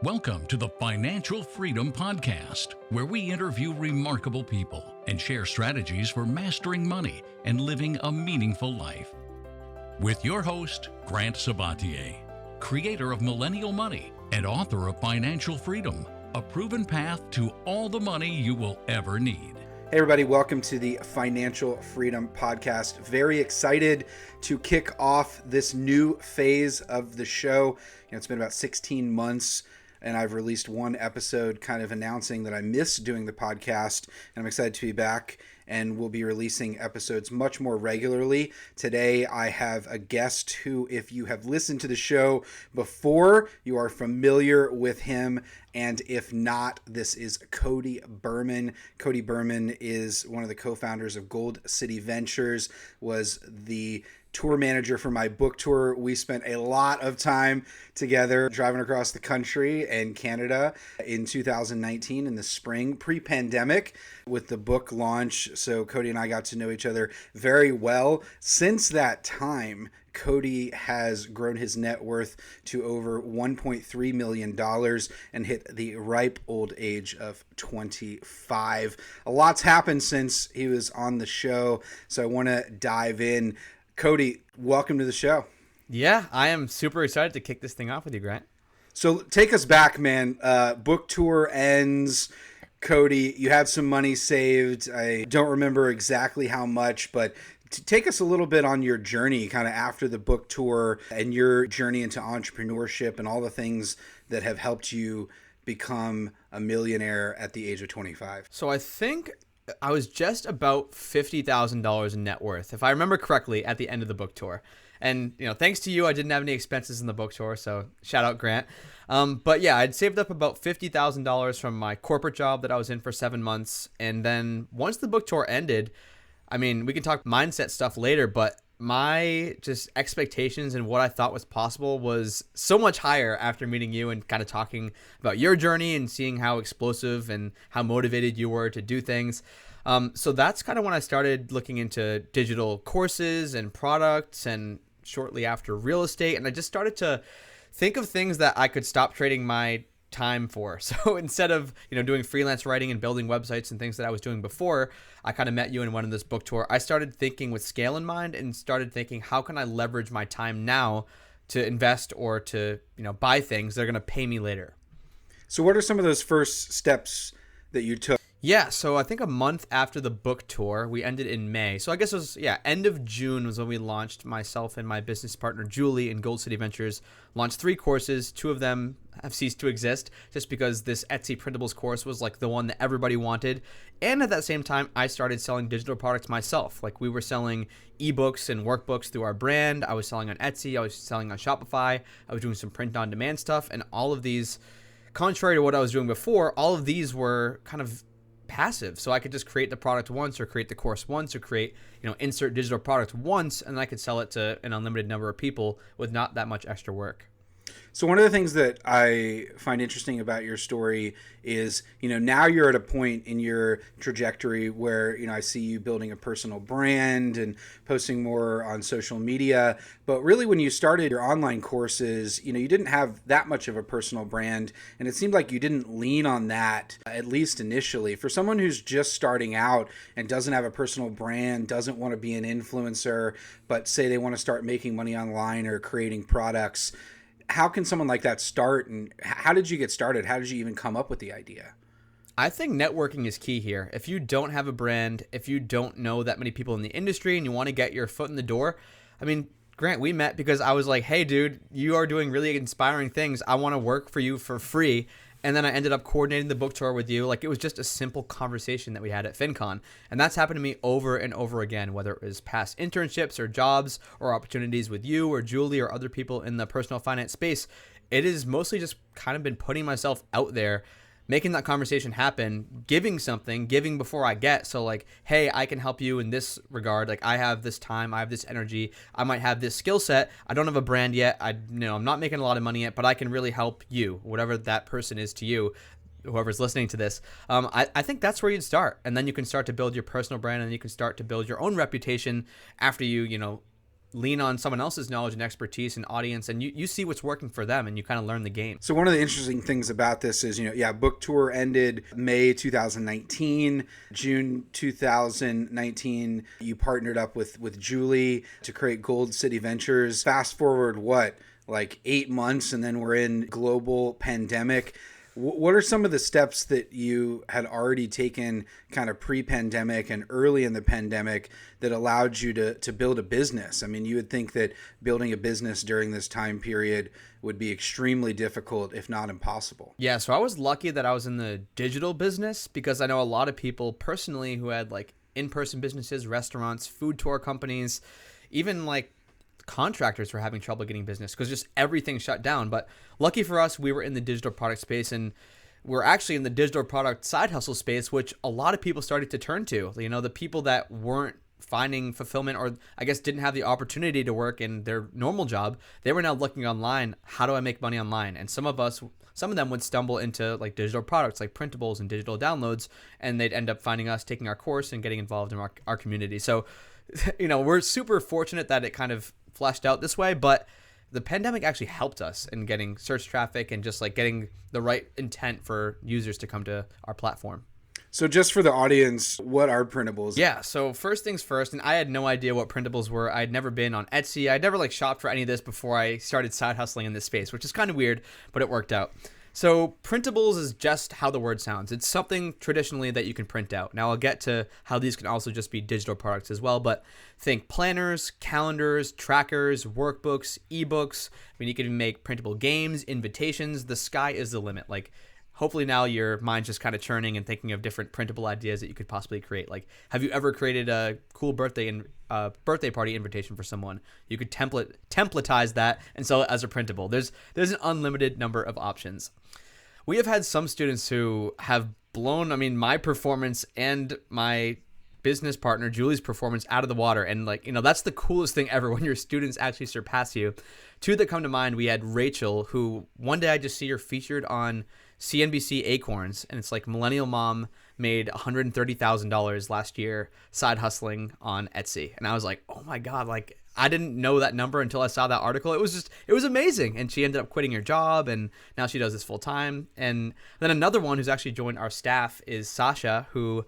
Welcome to the Financial Freedom Podcast, where we interview remarkable people and share strategies for mastering money and living a meaningful life. With your host, Grant Sabatier, creator of Millennial Money and author of Financial Freedom, a proven path to all the money you will ever need. Hey everybody, welcome to the Financial Freedom Podcast. Very excited to kick off this new phase of the show. It's been about 16 months and I've released one episode kind of announcing that I missed doing the podcast, and I'm excited to be back, and we'll be releasing episodes much more regularly. Today, I have a guest who, if you have listened to the show before, you are familiar with him, and if not, this is Cody Berman. Cody Berman is one of the co-founders of Gold City Ventures, was the tour manager for my book tour. We spent a lot of time together driving across the country and Canada in 2019 in the spring, pre-pandemic, with the book launch. So Cody and I got to know each other very well. Since that time, Cody has grown his net worth to over $1.3 million and hit the ripe old age of 25. A lot's happened since he was on the show, so I want to dive in. Cody, welcome to the show. Yeah, I am super excited to kick this thing off with you, Grant. So take us back, man. Book tour ends. Cody, you had some money saved. I don't remember exactly how much, but take us a little bit on your journey kind of after the book tour and your journey into entrepreneurship and all the things that have helped you become a millionaire at the age of 25. So I think I was just about $50,000 in net worth, if I remember correctly, at the end of the book tour. And, thanks to you, I didn't have any expenses in the book tour, so shout out Grant. But yeah, I'd saved up about $50,000 from my corporate job that I was in for 7 months. And then once the book tour ended, we can talk mindset stuff later, but my just expectations and what I thought was possible was so much higher after meeting you and kind of talking about your journey and seeing how explosive and how motivated you were to do things. So that's kind of when I started looking into digital courses and products, and shortly after real estate. And I just started to think of things that I could stop trading my time for. So instead of, doing freelance writing and building websites and things that I was doing before, I kind of met you and went on this book tour. I started thinking with scale in mind and started thinking, how can I leverage my time now to invest or to, buy things that are going to pay me later? So what are some of those first steps that you took? Yeah, so I think a month after the book tour, we ended in May. So I guess it was, end of June was when we launched. Myself and my business partner, Julie, in Gold City Ventures, launched 3 courses. 2 of them have ceased to exist just because this Etsy printables course was like the one that everybody wanted. And at that same time, I started selling digital products myself. Like, we were selling ebooks and workbooks through our brand. I was selling on Etsy. I was selling on Shopify. I was doing some print-on-demand stuff. And all of these, contrary to what I was doing before, all of these were kind of passive. So I could just create the product once, or create the course once, or create, insert digital product once, and I could sell it to an unlimited number of people with not that much extra work. So one of the things that I find interesting about your story is, now you're at a point in your trajectory where, I see you building a personal brand and posting more on social media. But really, when you started your online courses, you didn't have that much of a personal brand. And it seemed like you didn't lean on that, at least initially. For someone who's just starting out and doesn't have a personal brand, doesn't want to be an influencer, but say they want to start making money online or creating products, how can someone like that start, and how did you get started? How did you even come up with the idea? I think networking is key here. If you don't have a brand, if you don't know that many people in the industry and you want to get your foot in the door, Grant, we met because I was like, hey, dude, you are doing really inspiring things. I want to work for you for free. And then I ended up coordinating the book tour with you. Like, it was just a simple conversation that we had at FinCon. And that's happened to me over and over again, whether it was past internships or jobs or opportunities with you or Julie or other people in the personal finance space. It is mostly just kind of been putting myself out there, making that conversation happen, giving before I get. So like, hey, I can help you in this regard. Like, I have this time, I have this energy, I might have this skill set. I don't have a brand yet. I'm not making a lot of money yet, but I can really help you, whatever that person is to you, whoever's listening to this. I think that's where you'd start. And then you can start to build your personal brand, and you can start to build your own reputation after you lean on someone else's knowledge and expertise and audience, and you see what's working for them, and you kind of learn the game. So one of the interesting things about this is, book tour ended May 2019. June 2019, you partnered up with Julie to create Gold City Ventures. Fast forward, like 8 months, and then we're in global pandemic. What are some of the steps that you had already taken kind of pre-pandemic and early in the pandemic that allowed you to build a business? I mean, you would think that building a business during this time period would be extremely difficult, if not impossible. Yeah, so I was lucky that I was in the digital business, because I know a lot of people personally who had like in-person businesses, restaurants, food tour companies, even like contractors were having trouble getting business because just everything shut down. But lucky for us, we were in the digital product space, and we're actually in the digital product side hustle space, which a lot of people started to turn to. The people that weren't finding fulfillment, or I guess didn't have the opportunity to work in their normal job, they were now looking online. How do I make money online? And some of them would stumble into like digital products like printables and digital downloads, and they'd end up finding us, taking our course, and getting involved in our community. So we're super fortunate that it kind of fleshed out this way, but the pandemic actually helped us in getting search traffic and just like getting the right intent for users to come to our platform. So just for the audience, what are printables? Yeah, so first things first, and I had no idea what printables were. I'd never been on Etsy. I'd never like shopped for any of this before I started side hustling in this space, which is kind of weird, but it worked out. So printables is just how the word sounds. It's something traditionally that you can print out. Now I'll get to how these can also just be digital products as well, but think planners, calendars, trackers, workbooks, ebooks. I mean, you can even make printable games, invitations. The sky is the limit. Like, hopefully now your mind's just kind of churning and thinking of different printable ideas that you could possibly create. Like, have you ever created a cool birthday party invitation for someone? You could templatize that and sell it as a printable. There's an unlimited number of options. We have had some students who have blown, my performance and my business partner Julie's performance out of the water, and that's the coolest thing ever when your students actually surpass you. Two that come to mind: we had Rachel, who one day I just see her featured on CNBC Acorns, and it's like millennial mom made $130,000 last year side hustling on Etsy, and I was like, oh my god, like I didn't know that number until I saw that article. It was amazing, and she ended up quitting her job, and now she does this full time. And then another one who's actually joined our staff is Sasha, who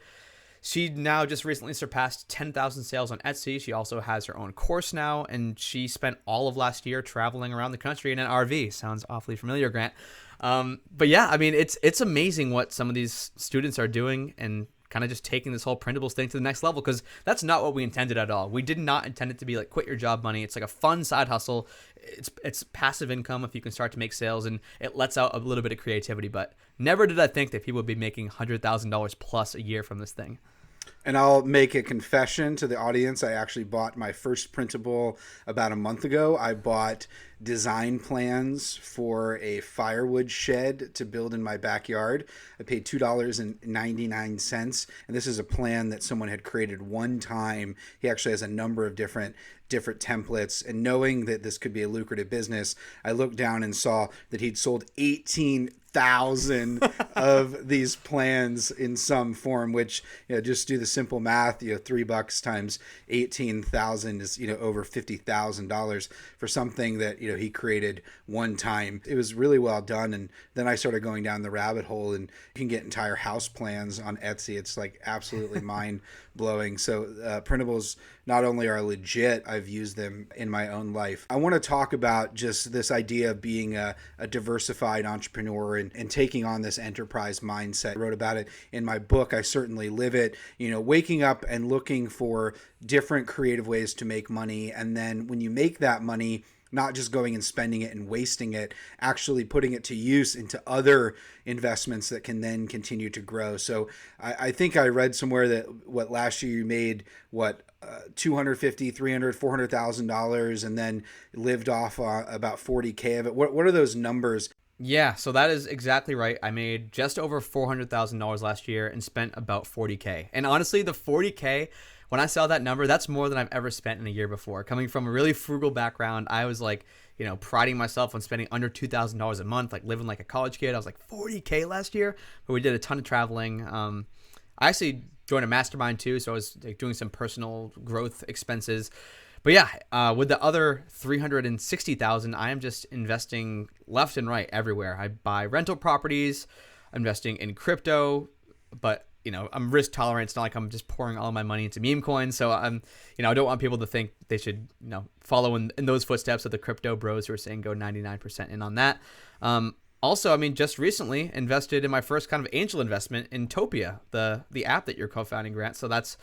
she now just recently surpassed 10,000 sales on Etsy. She also has her own course now, and she spent all of last year traveling around the country in an RV. Sounds awfully familiar, Grant. But yeah, it's amazing what some of these students are doing and kind of just taking this whole printables thing to the next level, because that's not what we intended at all. We did not intend it to be like quit your job money. It's like a fun side hustle. It's passive income if you can start to make sales, and it lets out a little bit of creativity. But never did I think that people would be making $100,000 plus a year from this thing. And I'll make a confession to the audience. I actually bought my first printable about a month ago. I bought design plans for a firewood shed to build in my backyard. I paid $2.99. And this is a plan that someone had created one time. He actually has a number of different templates. And knowing that this could be a lucrative business, I looked down and saw that he'd sold 18,000 of these plans in some form, which, just do the simple math, $3 times 18,000 is, over $50,000 for something that, he created one time. It was really well done. And then I started going down the rabbit hole, and you can get entire house plans on Etsy. It's like absolutely mind blowing. So printables not only are legit, I've used them in my own life. I want to talk about just this idea of being a diversified entrepreneur and taking on this enterprise mindset. I wrote about it in my book. I certainly live it, waking up and looking for different creative ways to make money. And then when you make that money, not just going and spending it and wasting it, actually putting it to use into other investments that can then continue to grow. So I think I read somewhere that last year you made $250,000, $300,000, $400,000, and then lived off about $40K of it. What are those numbers? Yeah, so that is exactly right. I made just over $400,000 last year and spent about $40K. And honestly, the $40K, when I saw that number, that's more than I've ever spent in a year before. Coming from a really frugal background, I was like, priding myself on spending under $2,000 a month, like living like a college kid. I was like, $40K last year, but we did a ton of traveling. I actually joined a mastermind too, so I was like doing some personal growth expenses. But yeah, with the other 360,000, I am just investing left and right everywhere. I buy rental properties, I'm investing in crypto, but I'm risk tolerant. It's not like I'm just pouring all my money into meme coins. So I don't want people to think they should, follow in those footsteps of the crypto bros who are saying go 99% in on that. Also, just recently invested in my first kind of angel investment in Topia, the app that you're co-founding, Grant. So that's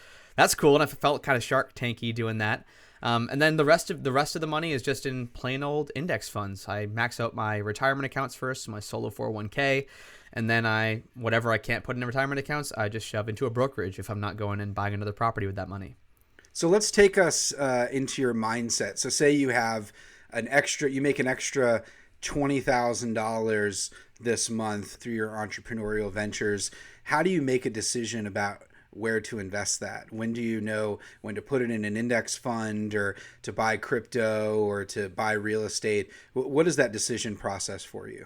cool, and I felt kind of Shark Tanky doing that. And then the rest of the money is just in plain old index funds. I max out my retirement accounts first, my solo 401k, and then whatever I can't put in retirement accounts, I just shove into a brokerage if I'm not going and buying another property with that money. So let's take us into your mindset. So say you have you make an extra $20,000 this month through your entrepreneurial ventures. How do you make a decision about where to invest that? When do you know when to put it in an index fund or to buy crypto or to buy real estate? What is that decision process for you?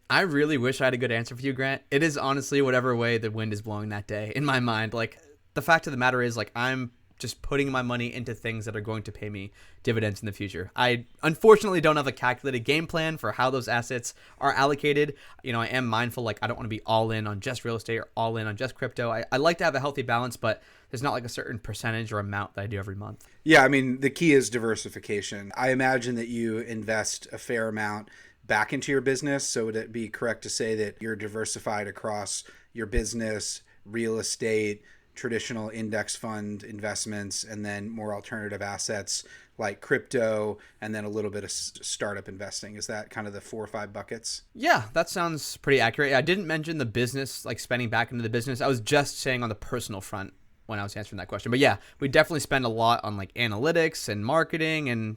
I really wish I had a good answer for you, Grant. It is honestly whatever way the wind is blowing that day in my mind. Like, the fact of the matter is, like, I'm just putting my money into things that are going to pay me dividends in the future. I unfortunately don't have a calculated game plan for how those assets are allocated. I am mindful, like, I don't want to be all in on just real estate or all in on just crypto. I like to have a healthy balance, but there's not like a certain percentage or amount that I do every month. Yeah, the key is diversification. I imagine that you invest a fair amount back into your business. So would it be correct to say that you're diversified across your business, real estate, traditional index fund investments, and then more alternative assets like crypto, and then a little bit of startup investing? Is that kind of the 4 or 5 buckets? Yeah, that sounds pretty accurate. I didn't mention the business, like spending back into the business. I was just saying on the personal front when I was answering that question. But yeah, we definitely spend a lot on like analytics and marketing and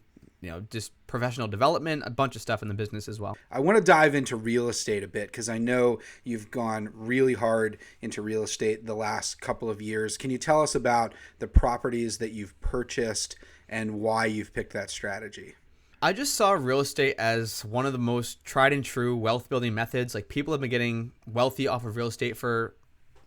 just professional development, a bunch of stuff in the business as well. I want to dive into real estate a bit because I know you've gone really hard into real estate the last couple of years. Can you tell us about the properties that you've purchased and why you've picked that strategy? I just saw real estate as one of the most tried and true wealth building methods. Like, people have been getting wealthy off of real estate for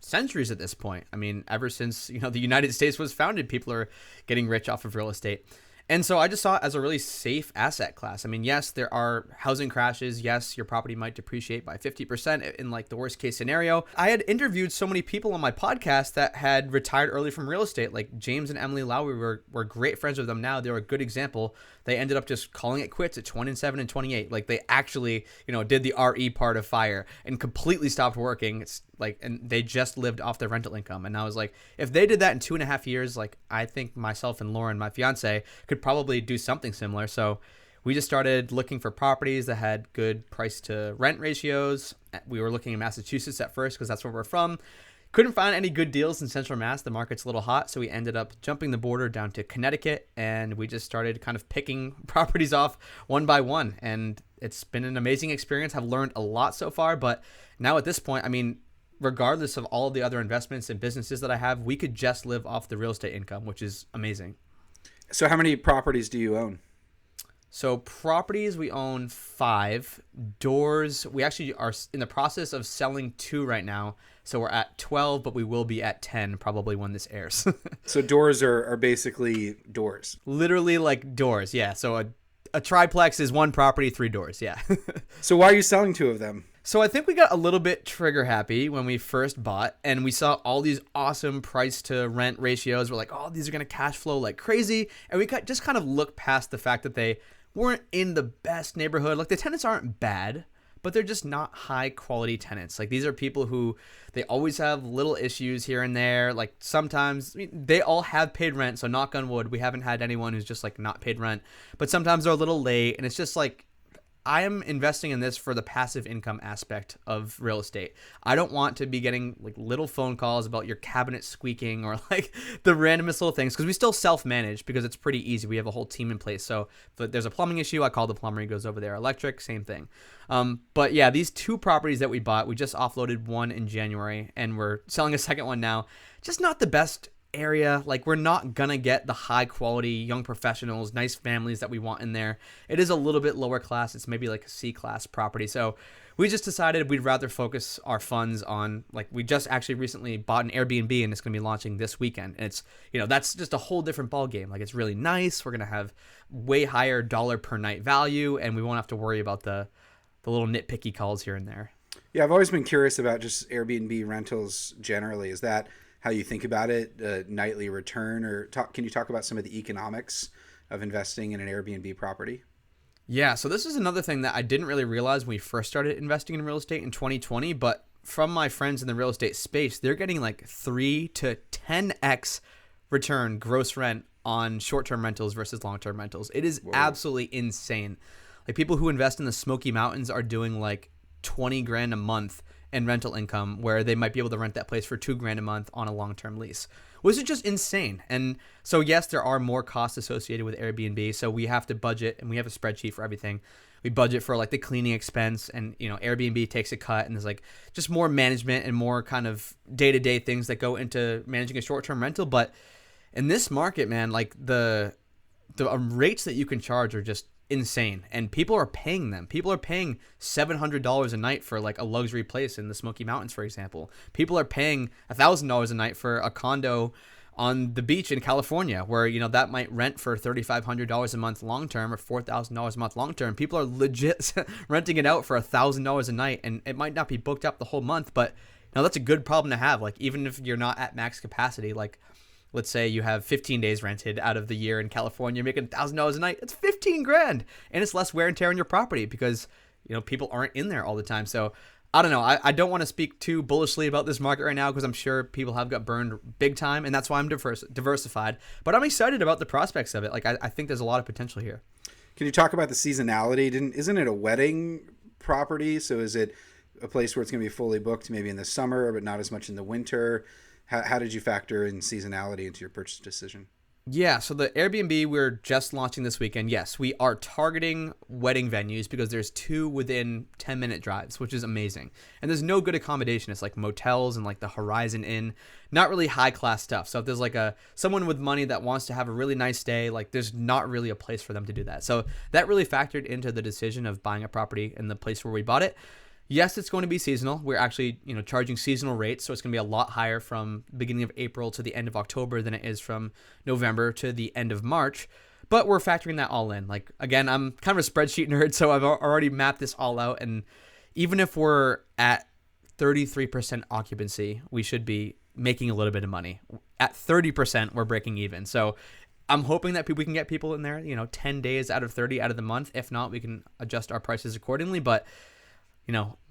centuries at this point. Ever since, the United States was founded, people are getting rich off of real estate. And so I just saw it as a really safe asset class. Yes, there are housing crashes. Yes, your property might depreciate by 50% in like the worst case scenario. I had interviewed so many people on my podcast that had retired early from real estate. Like James and Emily Lowry were great friends with them now. They were a good example. They ended up just calling it quits at 27 and 28. Like, they actually, did the RE part of FIRE and completely stopped working. And they just lived off their rental income. And I was like, if they did that in 2.5 years, like, I think myself and Lauren, my fiance, could probably do something similar. So we just started looking for properties that had good price to rent ratios. We were looking in Massachusetts at first because that's where we're from. Couldn't find any good deals in Central Mass. The market's a little hot, so we ended up jumping the border down to Connecticut, and we just started kind of picking properties off one by one. And it's been an amazing experience. I've learned a lot so far, but now at this point, regardless of all of the other investments and businesses that I have, we could just live off the real estate income, which is amazing. So how many properties do you own? So properties, we own 5. Doors, we actually are in the process of selling 2 right now. So we're at 12, but we will be at 10 probably when this airs. So doors are basically doors. Literally like doors, yeah. So a triplex is 1 property, 3 doors, yeah. So why are you selling 2 of them? So I think we got a little bit trigger happy when we first bought, and we saw all these awesome price to rent ratios. We're like, oh, these are going to cash flow like crazy. And we just kind of looked past the fact that they weren't in the best neighborhood. Like, the tenants aren't bad, but they're just not high quality tenants. Like, these are people who, they always have little issues here and there. Like, sometimes they all have paid rent. So knock on wood, we haven't had anyone who's just like not paid rent, but sometimes they're a little late. And it's just like, I am investing in this for the passive income aspect of real estate. I don't want to be getting like little phone calls about your cabinet squeaking or like the randomest little things, because we still self-manage because it's pretty easy. We have a whole team in place. So if there's a plumbing issue, I call the plumber, he goes over there. Electric, same thing. But yeah, these 2 properties that we bought, we just offloaded 1 in January and we're selling a second one now. Just not the best area. Like, we're not gonna get the high quality young professionals, nice families that we want in there. It is a little bit lower class. It's maybe like a C class property. So we just decided we'd rather focus our funds on, like, we just actually recently bought an Airbnb, and it's going to be launching this weekend. And it's, that's just a whole different ball game. Like, it's really nice. We're going to have way higher dollar per night value, and we won't have to worry about the little nitpicky calls here and there. Yeah, I've always been curious about just Airbnb rentals generally. Is that how you think about it, nightly return, or can you talk about some of the economics of investing in an Airbnb property? Yeah, so this is another thing that I didn't really realize when we first started investing in real estate in 2020, but from my friends in the real estate space, they're getting like 3 to 10x return gross rent on short-term rentals versus long-term rentals. It is absolutely insane. Like, people who invest in the Smoky Mountains are doing like 20 grand a month in rental income, where they might be able to rent that place for 2 grand a month on a long-term lease, which is just insane. And so, yes, there are more costs associated with Airbnb. So we have to budget, and we have a spreadsheet for everything. We budget for like the cleaning expense, and, Airbnb takes a cut, and there's like just more management and more kind of day-to-day things that go into managing a short-term rental. But in this market, man, like the rates that you can charge are just insane, and people are paying them. People are paying $700 a night for like a luxury place in the Smoky Mountains, for example. People are paying $1,000 a night for a condo on the beach in California, where that might rent for $3,500 a month long term, or $4,000 a month long term. People are legit renting it out for $1,000 a night, and it might not be booked up the whole month, but that's a good problem to have. Like, even if you're not at max capacity, like, let's say you have 15 days rented out of the year in California, you're making $1,000 a night. It's 15 grand, and it's less wear and tear on your property because people aren't in there all the time. So I don't know. I don't want to speak too bullishly about this market right now, because I'm sure people have got burned big time, and that's why I'm diversified. But I'm excited about the prospects of it. Like, I think there's a lot of potential here. Can you talk about the seasonality? Isn't it a wedding property? So is it a place where it's going to be fully booked maybe in the summer, but not as much in the winter? How did you factor in seasonality into your purchase decision? Yeah, so the Airbnb we're just launching this weekend, yes, we are targeting wedding venues because there's 2 within 10-minute drives, which is amazing. And there's no good accommodation. It's like motels and like the Horizon Inn, not really high-class stuff. So if there's like someone with money that wants to have a really nice day, like, there's not really a place for them to do that. So that really factored into the decision of buying a property in the place where we bought it. Yes, it's going to be seasonal. We're actually, charging seasonal rates, so it's going to be a lot higher from the beginning of April to the end of October than it is from November to the end of March. But we're factoring that all in. Like, again, I'm kind of a spreadsheet nerd, so I've already mapped this all out. And even if we're at 33% occupancy, we should be making a little bit of money. At 30%, we're breaking even. So I'm hoping that we can get people in there, 10 days out of 30 out of the month. If not, we can adjust our prices accordingly. But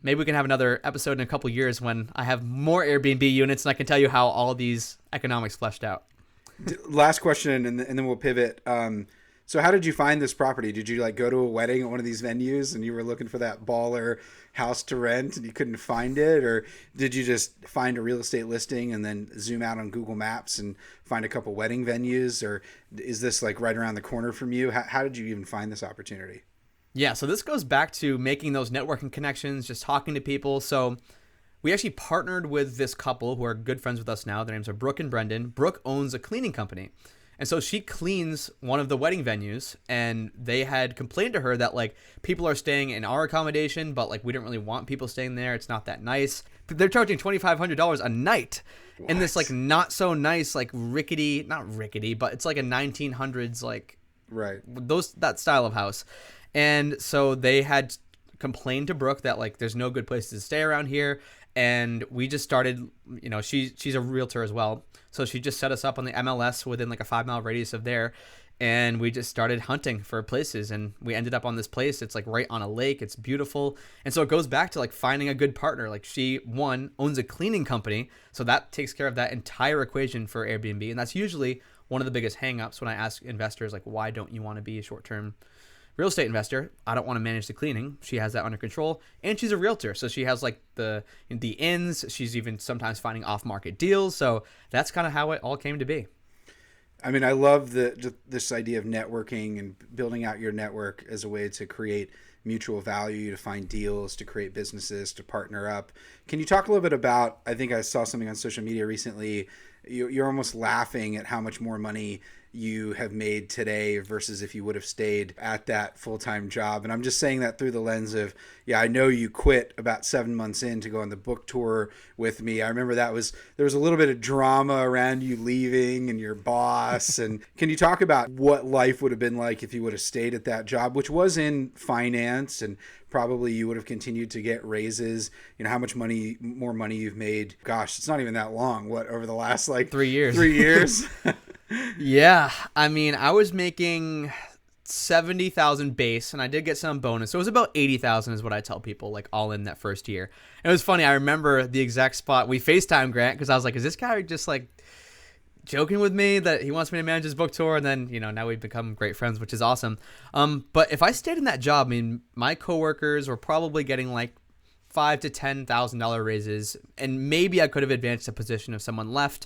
maybe we can have another episode in a couple years when I have more Airbnb units and I can tell you how all these economics fleshed out. Last question, and then we'll pivot. So how did you find this property? Did you go to a wedding at one of these venues and you were looking for that baller house to rent and you couldn't find it? Or did you just find a real estate listing and then zoom out on Google Maps and find a couple wedding venues? Or is this right around the corner from you? How did you even find this opportunity? Yeah, so this goes back to making those networking connections, just talking to people. So we actually partnered with this couple who are good friends with us now. Their names are Brooke and Brendan. Brooke owns a cleaning company. And so she cleans one of the wedding venues, and they had complained to her that people are staying in our accommodation, but we don't really want people staying there. It's not that nice. They're charging $2,500 a night in this not so nice, rickety, not rickety, but it's like a 1900s, right, that style of house. And so they had complained to Brooke that there's no good places to stay around here. And we just started, she's a realtor as well. So she just set us up on the MLS within a 5-mile radius of there. And we just started hunting for places, and we ended up on this place. It's right on a lake. It's beautiful. And so it goes back to finding a good partner. She owns a cleaning company. So that takes care of that entire equation for Airbnb. And that's usually one of the biggest hangups when I ask investors, why don't you want to be a short-term real estate investor? I don't want to manage the cleaning. She has that under control, and she's a realtor, so she has the ins. She's even sometimes finding off-market deals. So that's kind of how it all came to be. I mean, I love this idea of networking and building out your network as a way to create mutual value, to find deals, to create businesses, to partner up. Can you talk a little bit about, I think I saw something on social media recently, you're almost laughing at how much more money you have made today versus if you would have stayed at that full-time job. And I'm just saying that through the lens of, yeah, I know you quit about 7 months in to go on the book tour with me. I remember there was a little bit of drama around you leaving and your boss. And can you talk about what life would have been like if you would have stayed at that job, which was in finance, and probably you would have continued to get raises? You know, how much more money you've made? Gosh, it's not even that long. What, over the last like 3 years? 3 years? Yeah, I mean, I was making 70,000 base, and I did get some bonus. So it was about 80,000 is what I tell people, like all in that first year. And it was funny. I remember the exact spot. We FaceTime Grant because I was like, is this guy just like joking with me that he wants me to manage his book tour? And then, you know, now we've become great friends, which is awesome. But if I stayed in that job, I mean, my coworkers were probably getting like $5,000 to $10,000 raises, and maybe I could have advanced a position if someone left,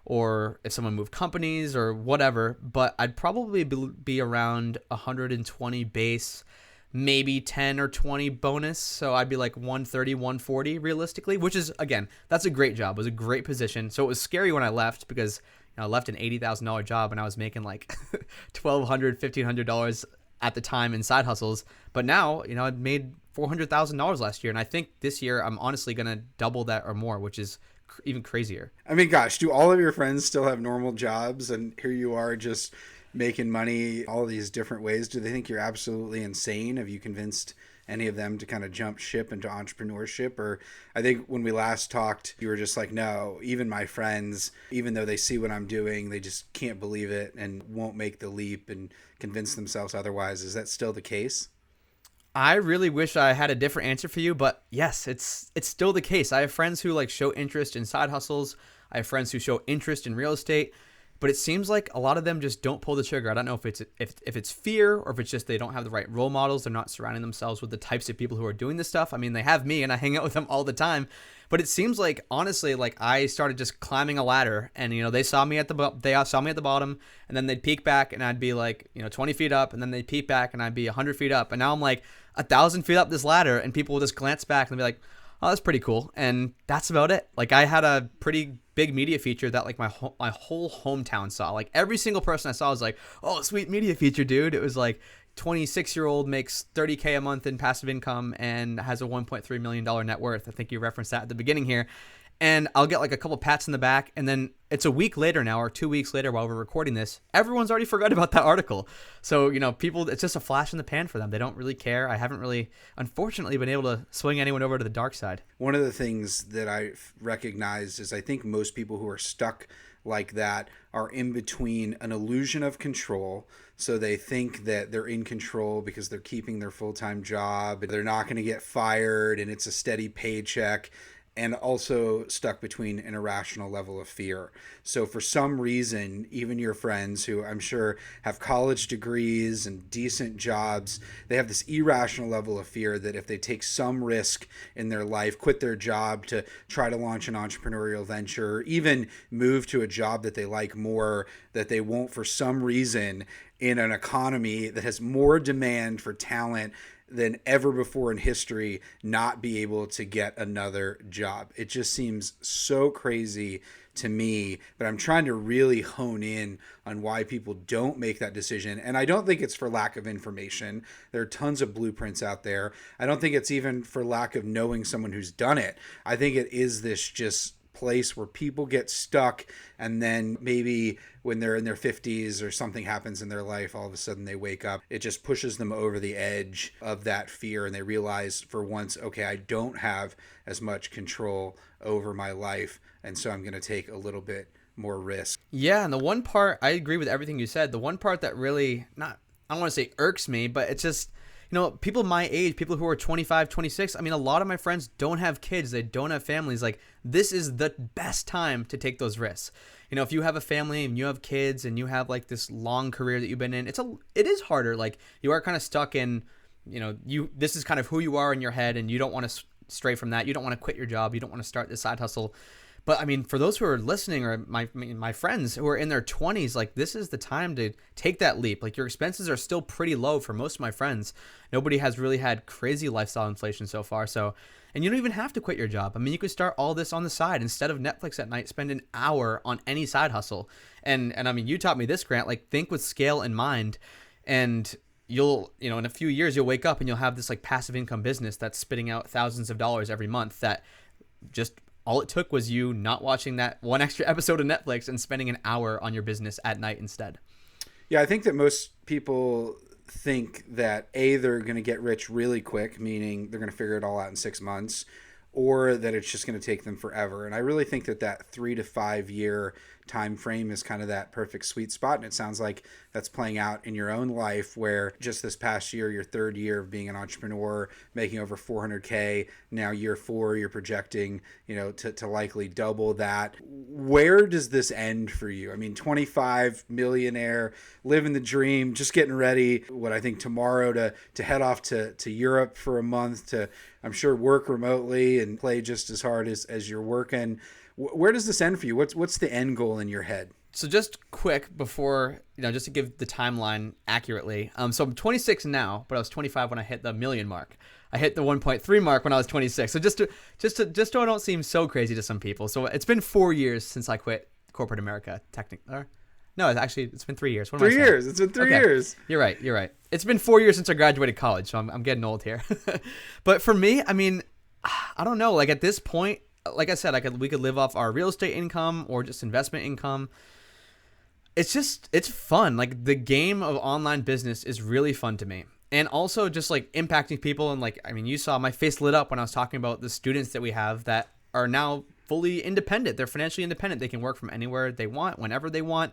or if someone moved companies or whatever, but I'd probably be around 120 base, maybe 10 or 20 bonus. So I'd be like 130, 140 realistically, which is, again, that's a great job. It was a great position. So it was scary when I left because, you know, I left an $80,000 job and I was making like $1,200, $1,500 at the time in side hustles. But now, you know, I'd made $400,000 last year. And I think this year I'm honestly going to double that or more, which is even crazier. I mean, gosh, do all of your friends still have normal jobs, and here you are just making money all these different ways? Do they think you're absolutely insane? Have you convinced any of them to kind of jump ship into entrepreneurship? Or I think when we last talked, you were just like, no, even my friends, even though they see what I'm doing, they just can't believe it and won't make the leap and convince themselves otherwise. Is that still the case? I really wish I had a different answer for you, but yes, it's still the case. I have friends who like show interest in side hustles. I have friends who show interest in real estate, but it seems like a lot of them just don't pull the trigger. I don't know if it's fear, or if it's just they don't have the right role models. They're not surrounding themselves with the types of people who are doing this stuff. I mean, they have me and I hang out with them all the time, but it seems like, honestly, like I started just climbing a ladder, and, you know, they saw me at the bottom, and then they'd peek back and I'd be like, you know, 20 feet up, and then they'd peek back and I'd be 100 feet up. And now I'm like 1,000 feet up this ladder, and people will just glance back and be like, oh, that's pretty cool. And that's about it. Like, I had a pretty big media feature that like my whole hometown saw. Like, every single person I saw was like, oh, sweet media feature, dude. It was like 26-year-old makes $30K a month in passive income and has a $1.3 million net worth. I think you referenced that at the beginning here. And I'll get like a couple pats in the back, and then it's a week later now, or 2 weeks later while we're recording this, everyone's already forgot about that article. So, you know, people, it's just a flash in the pan for them. They don't really care. I haven't really, unfortunately, been able to swing anyone over to the dark side. One of the things that I've recognized is I think most people who are stuck like that are in between an illusion of control. So they think that they're in control because they're keeping their full-time job, they're not going to get fired, and it's a steady paycheck, and also stuck between an irrational level of fear. So for some reason, even your friends who I'm sure have college degrees and decent jobs, they have this irrational level of fear that if they take some risk in their life, quit their job to try to launch an entrepreneurial venture, or even move to a job that they like more, that they won't, for some reason, in an economy that has more demand for talent than ever before in history, not be able to get another job. It just seems so crazy to me, but I'm trying to really hone in on why people don't make that decision. And I don't think it's for lack of information. There are tons of blueprints out there. I don't think it's even for lack of knowing someone who's done it. I think it is this just place where people get stuck, and then maybe when they're in their 50s or something happens in their life, all of a sudden they wake up. It just pushes them over the edge of that fear, and they realize for once, okay, I don't have as much control over my life, and so I'm going to take a little bit more risk. Yeah, and the one part, I agree with everything you said. The one part that really, I don't want to say irks me, but it's just, you know, people my age, people who are 25, 26, I mean, a lot of my friends don't have kids. They don't have families. Like, this is the best time to take those risks. You know, if you have a family and you have kids and you have like this long career that you've been in, it is harder. Like, you are kind of stuck in, you know, this is kind of who you are in your head, and you don't want to stray from that. You don't want to quit your job. You don't want to start this side hustle. But I mean, for those who are listening, or my friends who are in their 20s, like this is the time to take that leap. Like your expenses are still pretty low for most of my friends. Nobody has really had crazy lifestyle inflation so far. So, and you don't even have to quit your job. I mean, you could start all this on the side instead of Netflix at night. Spend an hour on any side hustle. And I mean, you taught me this, Grant. Like think with scale in mind, and you'll, in a few years, you'll wake up and you'll have this like passive income business that's spitting out thousands of dollars every month that just all it took was you not watching that one extra episode of Netflix and spending an hour on your business at night instead. Yeah, I think that most people think that they're going to get rich really quick, meaning they're going to figure it all out in 6 months, or that it's just going to take them forever. And I really think that 3 to 5 year time frame is kind of that perfect sweet spot. And it sounds like that's playing out in your own life, where just this past year, your third year of being an entrepreneur, making over 400K, now year 4, you're projecting, to likely double that. Where does this end for you? I mean, 25, millionaire, living the dream, just getting ready, what I think tomorrow to head off to Europe for a month to, I'm sure, work remotely and play just as hard as you're working. Where does this end for you? What's the end goal in your head? So just quick before, just to give the timeline accurately. So I'm 26 now, but I was 25 when I hit the million mark. I hit the 1.3 mark when I was 26. So just so I don't seem so crazy to some people. So it's been 4 years since I quit corporate America, technically. No, it's been 3 years. What am I saying? 3 years. It's been 3 years. You're right. It's been 4 years since I graduated college, so I'm getting old here. But for me, I mean, I don't know. Like at this point, like I said, we could live off our real estate income or just investment income. It's fun. Like the game of online business is really fun to me. And also just like impacting people. And like, I mean, you saw my face lit up when I was talking about the students that we have that are now fully independent. They're financially independent. They can work from anywhere they want, whenever they want.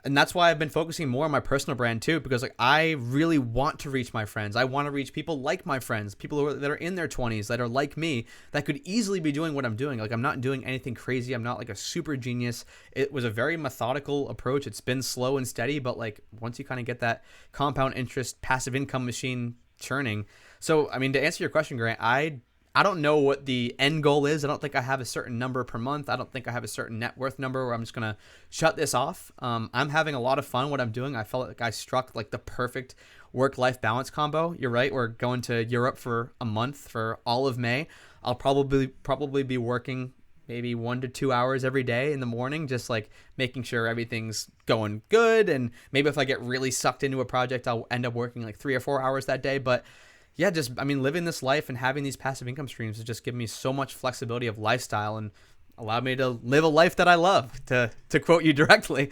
And that's why I've been focusing more on my personal brand too, because like I really want to reach my friends. I want to reach people like my friends, people that are in their 20s, that are like me, that could easily be doing what I'm doing. Like I'm not doing anything crazy. I'm not like a super genius. It was a very methodical approach. It's been slow and steady, but like once you kind of get that compound interest, passive income machine churning. So, I mean, to answer your question, Grant, I don't know what the end goal is. I don't think I have a certain number per month. I don't think I have a certain net worth number where I'm just going to shut this off. I'm having a lot of fun what I'm doing. I felt like I struck like the perfect work-life balance combo. You're right. We're going to Europe for a month for all of May. I'll probably be working maybe 1 to 2 hours every day in the morning, just like making sure everything's going good. And maybe if I get really sucked into a project, I'll end up working like 3 or 4 hours that day. But yeah, living this life and having these passive income streams has just given me so much flexibility of lifestyle and allowed me to live a life that I love, to quote you directly.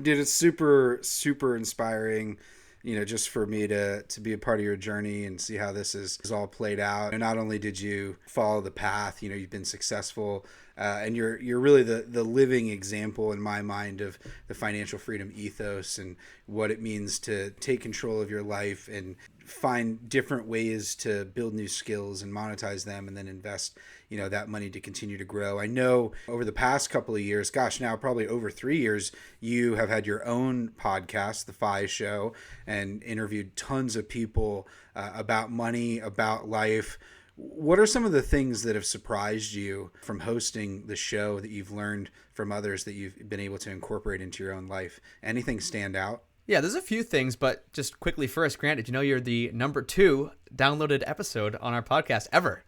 Dude, it's super, super inspiring, just for me to be a part of your journey and see how this is all played out. And not only did you follow the path, you've been successful, and you're really the living example in my mind of the financial freedom ethos and what it means to take control of your life and find different ways to build new skills and monetize them and then invest that money to continue to grow. I know over the past couple of years, now probably over 3 years, you have had your own podcast, The Fi Show, and interviewed tons of people about money, about life. What are some of the things that have surprised you from hosting the show that you've learned from others that you've been able to incorporate into your own life? Anything stand out? Yeah, there's a few things, but just quickly first, Grant, did you know you're the number 2 downloaded episode on our podcast ever?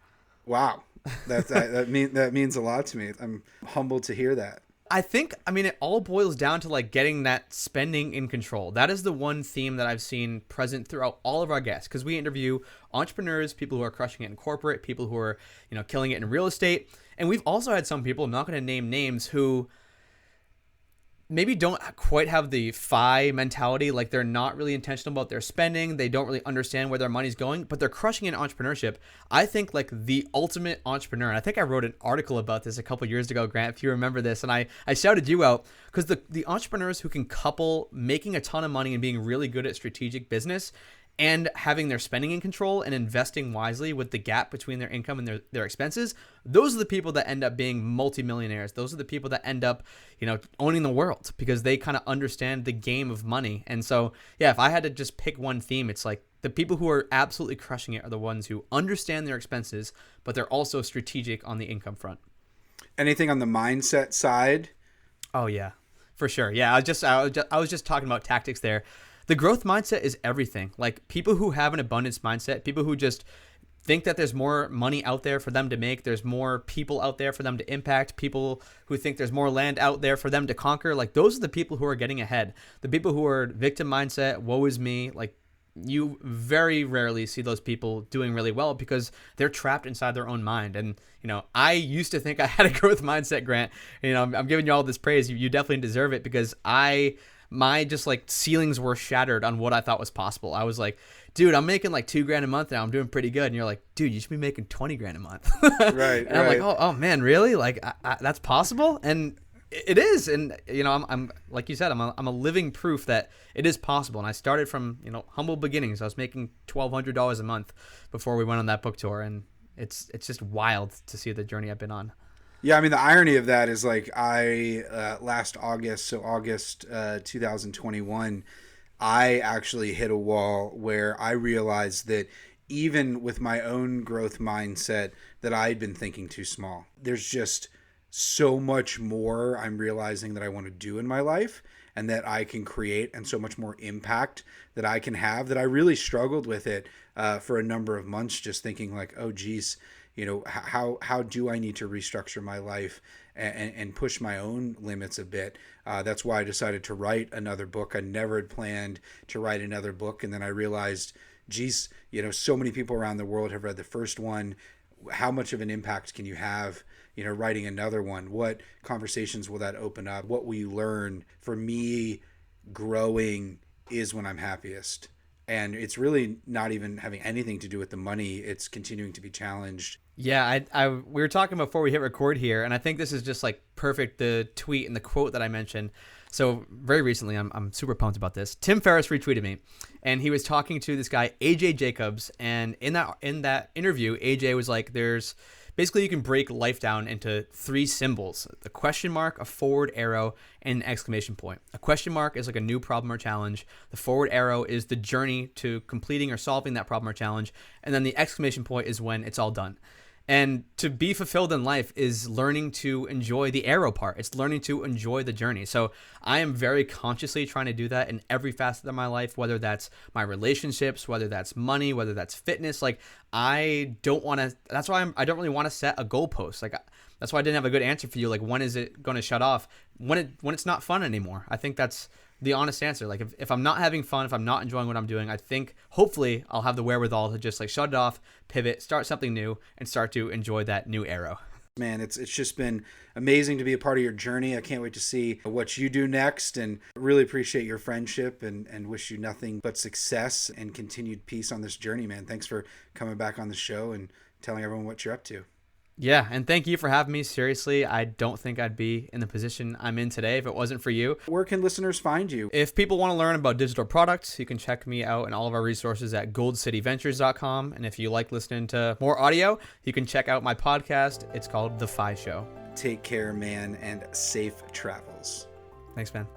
Wow. That means a lot to me. I'm humbled to hear that. I think, it all boils down to like getting that spending in control. That is the one theme that I've seen present throughout all of our guests, because we interview entrepreneurs, people who are crushing it in corporate, people who are, killing it in real estate. And we've also had some people, I'm not going to name names, who maybe don't quite have the FI mentality. Like they're not really intentional about their spending. They don't really understand where their money's going, but they're crushing in entrepreneurship. I think like the ultimate entrepreneur, and I think I wrote an article about this a couple years ago, Grant, if you remember this, and I shouted you out because the entrepreneurs who can couple making a ton of money and being really good at strategic business and having their spending in control and investing wisely with the gap between their income and their expenses, those are the people that end up being multimillionaires. Those are the people that end up, owning the world because they kind of understand the game of money. And so, yeah, if I had to just pick one theme, it's like the people who are absolutely crushing it are the ones who understand their expenses, but they're also strategic on the income front. Anything on the mindset side? Oh yeah, for sure. Yeah, I was just talking about tactics there. The growth mindset is everything. Like people who have an abundance mindset, people who just think that there's more money out there for them to make, there's more people out there for them to impact, people who think there's more land out there for them to conquer, like those are the people who are getting ahead. The people who are victim mindset, woe is me, like you very rarely see those people doing really well because they're trapped inside their own mind. And, I used to think I had a growth mindset, Grant. I'm giving you all this praise. You definitely deserve it because my just like ceilings were shattered on what I thought was possible. I was like, dude, I'm making like $2,000 a month now. I'm doing pretty good. And you're like, dude, you should be making 20 grand a month. Right. And I'm like, oh man, really? Like that's possible? And it is. And I'm like you said, I'm a living proof that it is possible. And I started from, humble beginnings. I was making $1,200 a month before we went on that book tour. And it's just wild to see the journey I've been on. Yeah, I mean, the irony of that is like last August, so August 2021, I actually hit a wall where I realized that even with my own growth mindset that I'd been thinking too small. There's just so much more I'm realizing that I want to do in my life and that I can create, and so much more impact that I can have, that I really struggled with it for a number of months, just thinking like, oh geez, how do I need to restructure my life and push my own limits a bit? That's why I decided to write another book. I never had planned to write another book. And then I realized, geez, so many people around the world have read the first one. How much of an impact can you have, writing another one? What conversations will that open up? What will you learn? For me, growing is when I'm happiest. And it's really not even having anything to do with the money. It's continuing to be challenged. Yeah, we were talking before we hit record here, and I think this is just like perfect, the tweet and the quote that I mentioned. So very recently, I'm super pumped about this. Tim Ferriss retweeted me, and he was talking to this guy, AJ Jacobs, and in that interview, AJ was like, there's basically you can break life down into 3 symbols: the question mark, a forward arrow, and an exclamation point. A question mark is like a new problem or challenge. The forward arrow is the journey to completing or solving that problem or challenge, and then the exclamation point is when it's all done. And to be fulfilled in life is learning to enjoy the arrow part. It's learning to enjoy the journey. So I am very consciously trying to do that in every facet of my life, whether that's my relationships, whether that's money, whether that's fitness. Like I don't want to, that's why I don't really want to set a goalpost. Like that's why I didn't have a good answer for you. Like when is it going to shut off? When it's not fun anymore. I think that's the honest answer. Like if I'm not having fun, if I'm not enjoying what I'm doing, I think hopefully I'll have the wherewithal to just like shut it off, pivot, start something new, and start to enjoy that new arrow. Man, it's just been amazing to be a part of your journey. I can't wait to see what you do next, and really appreciate your friendship and wish you nothing but success and continued peace on this journey, man. Thanks for coming back on the show and telling everyone what you're up to. Yeah, and thank you for having me. Seriously, I don't think I'd be in the position I'm in today if it wasn't for you. Where can listeners find you? If people want to learn about digital products, you can check me out and all of our resources at goldcityventures.com. And if you like listening to more audio, you can check out my podcast. It's called The Fi Show. Take care, man, and safe travels. Thanks, man.